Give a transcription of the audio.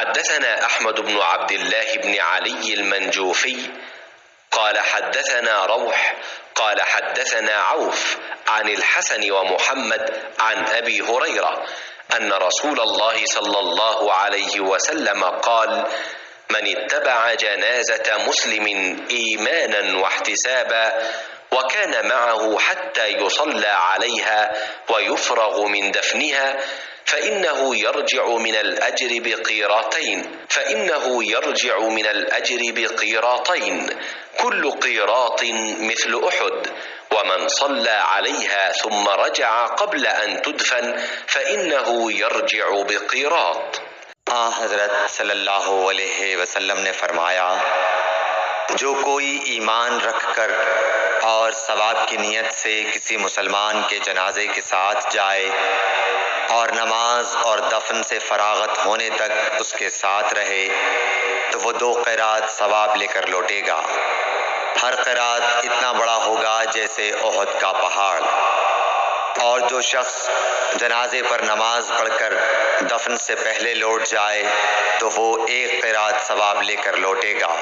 حدثنا أحمد بن عبد الله بن علي المنجوفي قال حدثنا روح قال حدثنا عوف عن الحسن ومحمد عن أبي هريرة أن رسول الله صلى الله عليه وسلم قال: من اتبع جنازة مسلم إيمانا واحتسابا وكان معه حتى يصلى عليها ويفرغ من دفنها فإنه يرجع من الأجر بقيراطين كل قيراط مثل أحد، ومن صلى عليها ثم رجع قبل أن تدفن فإنه يرجع بقيراط। हज़रत सल्लल्लाहु अलैहि वसल्लम ने फरमाया, जो कोई ईमान रखकर और सवाब की नीयत से किसी मुसलमान के जनाजे के साथ जाए और नमाज और दफन से फरागत होने तक उसके साथ रहे तो वो 2 क़िरात सवाब लेकर लौटेगा। हर क़िरात इतना बड़ा होगा जैसे ओहद का पहाड़। और जो शख्स जनाजे पर नमाज पढ़कर दफन से पहले लौट जाए तो वो 1 क़िरात सवाब लेकर लौटेगा।